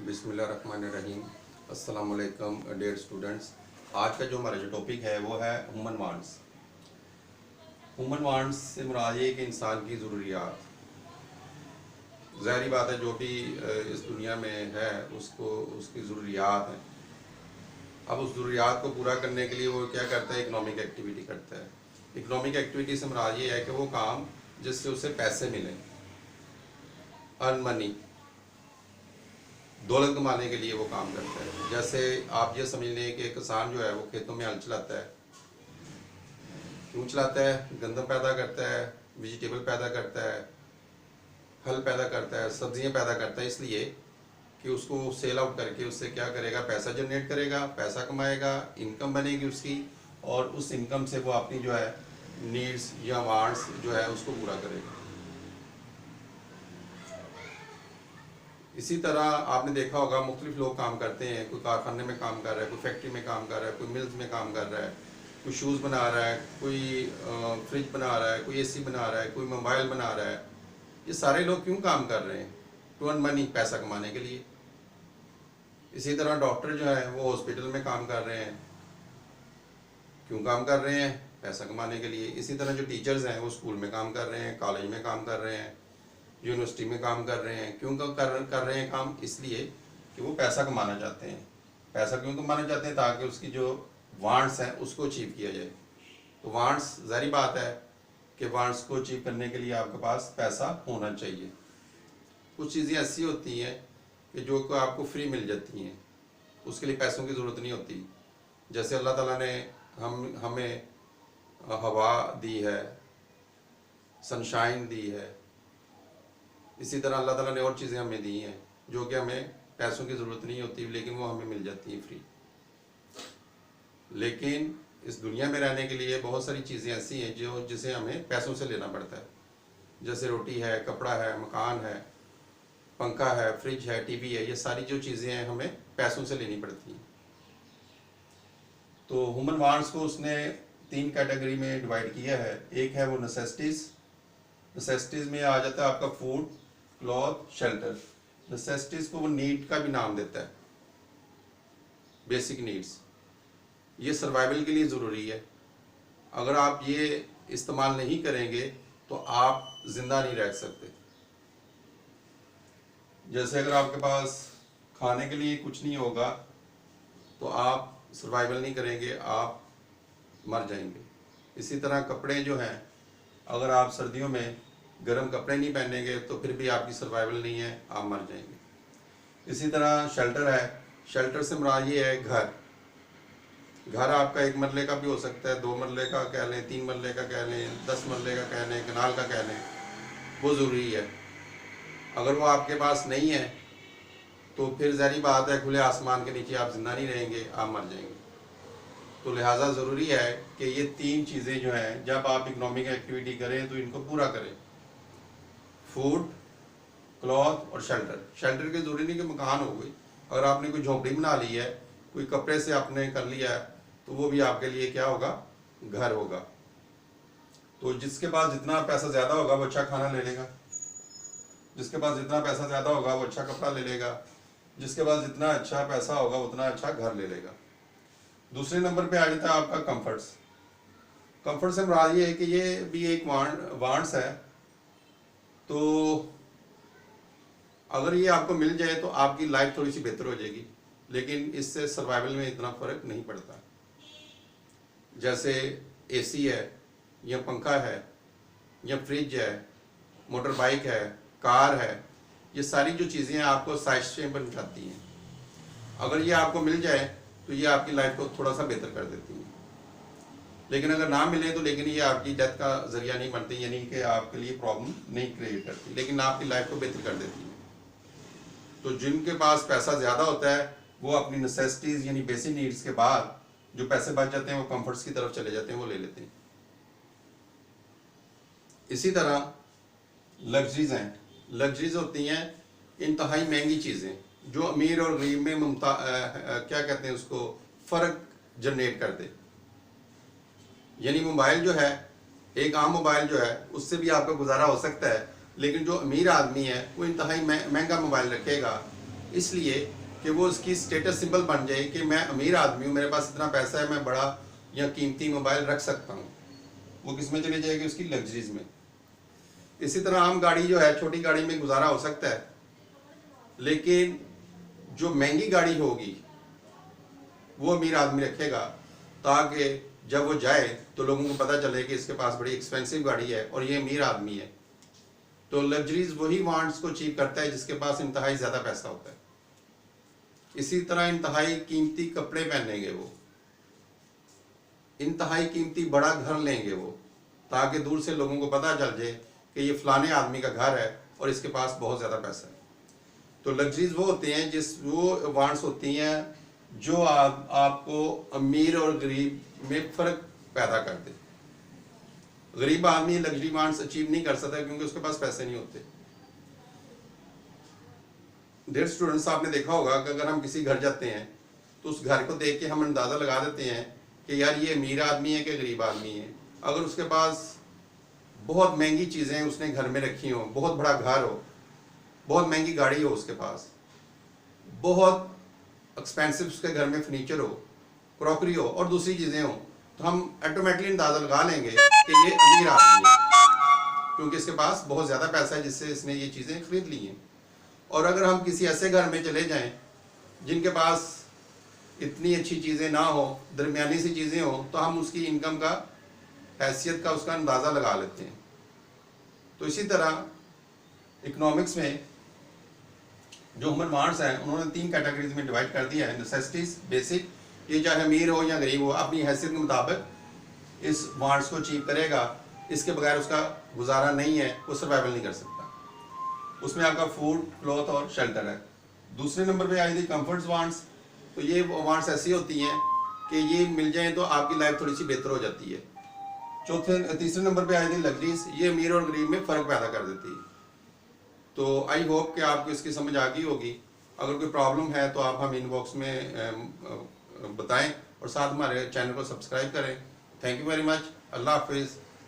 बिस्मिल्लाहिर्रहमानिर्रहीम। अस्सलाम वालेकुम डियर स्टूडेंट्स। आज का जो हमारा जो टॉपिक है वो है ह्यूमन वांट्स। ह्यूमन वांट्स से मुराद ये कि इंसान की ज़रूरियात, ज़ाहिरी बात है जो भी इस दुनिया में है उसको उसकी ज़रूरियात हैं। अब उस ज़रूरियात को पूरा करने के लिए वो क्या करता है, इकनॉमिक एक्टिविटी करता है। इकनॉमिक एक्टिविटी से मुराद ये है कि वो काम जिससे उसे पैसे मिलें, अर्न मनी, दौलत कमाने के लिए वो काम करता है। जैसे आप ये समझ लें कि किसान जो है वो खेतों में हल चलाता है। क्यों चलाता है? गंदम पैदा करता है, वेजिटेबल पैदा करता है, फल पैदा करता है, सब्जियां पैदा करता है, इसलिए कि उसको सेल आउट करके उससे क्या करेगा, पैसा जनरेट करेगा, पैसा कमाएगा, इनकम बनेगी उसकी, और उस इनकम से वो अपनी जो है नीड्स या वांट्स जो है उसको पूरा करेगा। इसी तरह आपने देखा होगा मुख्तलिफ लोग काम करते हैं। कोई कारखाने में काम कर रहा है, कोई फैक्ट्री में काम कर रहा है, कोई मिल्स में काम कर रहा है, कोई शूज़ बना रहा है, कोई फ्रिज बना रहा है, कोई एसी बना रहा है, कोई मोबाइल बना रहा है। ये सारे लोग क्यों काम कर रहे हैं? टू अर्न मनी, पैसा कमाने के लिए। इसी तरह डॉक्टर जो है वो हॉस्पिटल में काम कर रहे हैं। क्यों काम कर रहे हैं? पैसा कमाने के लिए। इसी तरह जो टीचर्स हैं वो स्कूल में काम कर रहे हैं, कॉलेज में काम कर रहे हैं, यूनिवर्सिटी में काम कर रहे हैं। क्यों कर रहे हैं काम? इसलिए कि वो पैसा कमाना चाहते हैं। पैसा क्यों कमाना चाहते हैं? ताकि उसकी जो वांट्स हैं उसको अचीव किया जाए। तो वांट्स, ज़ाहिर बात है कि वांट्स को अचीव करने के लिए आपके पास पैसा होना चाहिए। कुछ चीज़ें ऐसी होती हैं कि जो को आपको फ्री मिल जाती हैं, उसके लिए पैसों की ज़रूरत नहीं होती। जैसे अल्लाह ताला ने हमें हवा दी है, सनशाइन दी है। इसी तरह अल्लाह ताला ने और चीज़ें हमें दी हैं जो कि हमें पैसों की ज़रूरत नहीं होती, लेकिन वो हमें मिल जाती हैं फ्री। लेकिन इस दुनिया में रहने के लिए बहुत सारी चीज़ें ऐसी हैं जो जिसे हमें पैसों से लेना पड़ता है। जैसे रोटी है, कपड़ा है, मकान है, पंखा है, फ्रिज है, टीवी है। ये सारी जो चीज़ें हैं हमें पैसों से लेनी पड़ती हैं। तो ह्यूमन वांट्स को उसने 3 कैटेगरी में डिवाइड किया है। एक है वो नेसेसिटीज़। नेसेसिटीज़ में आ जाता है आपका फूड, क्लॉथ, शेल्टर। नेसेसिटीज़ को वो नीड का भी नाम देता है, बेसिक नीड्स। ये सर्वाइवल के लिए ज़रूरी है। अगर आप ये इस्तेमाल नहीं करेंगे तो आप ज़िंदा नहीं रह सकते। जैसे अगर आपके पास खाने के लिए कुछ नहीं होगा तो आप सर्वाइवल नहीं करेंगे, आप मर जाएंगे। इसी तरह कपड़े जो हैं, अगर आप सर्दियों में गर्म कपड़े नहीं पहनेंगे तो फिर भी आपकी सर्वाइवल नहीं है, आप मर जाएंगे। इसी तरह शेल्टर है। शेल्टर से मुराद ये है घर। घर आपका 1 मरले का भी हो सकता है, 2 मरले का कह लें, 3 मरले का कह लें, 10 मरले का कह लें, कनाल का कह लें, वो ज़रूरी है। अगर वो आपके पास नहीं है तो फिर ज़ाहिर बात है खुले आसमान के नीचे आप जिंदा नहीं रहेंगे, आप मर जाएंगे। तो लिहाजा ज़रूरी है कि ये 3 चीज़ें जो हैं जब आप इकनॉमिक एक्टिविटी करें तो इनको पूरा करें। फूड, क्लॉथ और शेल्टर। शेल्टर के ज़रूरी नहीं कि मकान हो गई। अगर आपने कोई झोंपड़ी बना ली है, कोई कपड़े से आपने कर लिया है, तो वो भी आपके लिए क्या होगा? घर होगा। तो जिसके पास जितना पैसा ज़्यादा होगा वो अच्छा खाना ले लेगा, जिसके पास जितना पैसा ज़्यादा होगा वो अच्छा कपड़ा ले लेगा, जिसके पास जितना अच्छा पैसा होगा उतना अच्छा घर ले लेगा। दूसरे नंबर पे आ जाता है आपका कंफर्ट्स। कंफर्ट से मुराद ये है कि ये भी एक वांट्स है। तो अगर ये आपको मिल जाए तो आपकी लाइफ थोड़ी सी बेहतर हो जाएगी, लेकिन इससे सर्वाइवल में इतना फ़र्क नहीं पड़ता। जैसे एसी है या पंखा है या फ्रिज है, मोटर बाइक है, कार है, ये सारी जो चीज़ें हैं आपको साइस्टें बन जाती हैं। अगर ये आपको मिल जाए तो ये आपकी लाइफ को थोड़ा सा बेहतर कर देती हैं। लेकिन अगर ना मिले तो लेकिन ये आपकी डेथ का ज़रिया नहीं बनती, यानी कि आपके लिए प्रॉब्लम नहीं क्रिएट करती, लेकिन आपकी लाइफ को बेहतर कर देती है। तो जिनके पास पैसा ज़्यादा होता है वो अपनी नेसेसिटीज़ यानी बेसिक नीड्स के बाद जो पैसे बच जाते हैं वो कंफर्ट्स की तरफ चले जाते हैं, वो ले लेते हैं। इसी तरह लग्जरीज हैं। लग्जरीज होती हैं इंतहाई महंगी चीज़ें जो अमीर और गरीब में क्या कहते हैं उसको, फ़र्क जनरेट कर दे। यानी मोबाइल जो है, एक आम मोबाइल जो है उससे भी आपका गुजारा हो सकता है, लेकिन जो अमीर आदमी है वो इंतहाई महंगा मोबाइल रखेगा इसलिए कि वो उसकी स्टेटस सिंबल बन जाए कि मैं अमीर आदमी हूँ, मेरे पास इतना पैसा है, मैं बड़ा या कीमती मोबाइल रख सकता हूँ। वो किस में चली जाएगी? उसकी लग्जरीज में। इसी तरह आम गाड़ी जो है, छोटी गाड़ी में गुजारा हो सकता है, लेकिन जो महंगी गाड़ी होगी वो अमीर आदमी रखेगा, ताकि जब वो जाए तो लोगों को पता चले कि इसके पास बड़ी एक्सपेंसिव गाड़ी है और ये अमीर आदमी है। तो लग्जरीज वही वांट्स को अचीव करता है जिसके पास इंतहाई ज़्यादा पैसा होता है। इसी तरह इंतहाई कीमती कपड़े पहनेंगे वो, इंतहाई कीमती बड़ा घर लेंगे वो, ताकि दूर से लोगों को पता चल जाए कि ये फलाने आदमी का घर है और इसके पास बहुत ज़्यादा पैसा है। तो लग्जरीज वो होते हैं वो वांट्स होती हैं जो आपको अमीर और गरीब में फ़र्क पैदा कर दे। गरीब आदमी लग्जरी वांट्स अचीव नहीं कर सकता क्योंकि उसके पास पैसे नहीं होते। डेयर स्टूडेंट्स, आपने देखा होगा कि अगर हम किसी घर जाते हैं तो उस घर को देख के हम अंदाज़ा लगा देते हैं कि यार ये अमीर आदमी है कि गरीब आदमी है। अगर उसके पास बहुत महंगी चीज़ें उसने घर में रखी हों, बहुत बड़ा घर हो, बहुत महंगी गाड़ी हो उसके पास, बहुत एक्सपेंसिव उसके घर में फर्नीचर हो, क्रॉकरी हो और दूसरी चीज़ें हो, तो हम ऑटोमेटिकली अंदाज़ा लगा लेंगे कि ये अमीर आदमी है क्योंकि इसके पास बहुत ज़्यादा पैसा है जिससे इसने ये चीज़ें खरीद ली हैं। और अगर हम किसी ऐसे घर में चले जाएं जिनके पास इतनी अच्छी चीज़ें ना हो, दरमियानी सी चीज़ें हो, तो हम उसकी इनकम का, हैसियत का उसका अंदाज़ा लगा लेते हैं। तो इसी तरह इकोनॉमिक्स में जो ह्यूमन वांट्स हैं उन्होंने 3 कैटेगरीज में डिवाइड कर दिया है। नेसेसिटीज, बेसिक, ये चाहे अमीर हो या गरीब हो अपनी हैसियत के मुताबिक इस वांट्स को अचीव करेगा, इसके बगैर उसका गुजारा नहीं है, वो सर्वाइवल नहीं कर सकता। उसमें आपका फूड, क्लॉथ और शेल्टर है। दूसरे नंबर पे आई थी कंफर्ट्स वांट्स। तो ये वांट्स ऐसी होती हैं कि ये मिल जाएं तो आपकी लाइफ थोड़ी सी बेहतर हो जाती है। तीसरे नंबर पे आई थी लग्जरीज। ये अमीर और गरीब में फ़र्क पैदा कर देती है। तो आई होप कि आपको इसकी समझ आ गई होगी। अगर कोई प्रॉब्लम है तो आप हम इनबॉक्स में बताएं और साथ हमारे चैनल को सब्सक्राइब करें। Thank you very much. अल्लाह हाफिज़।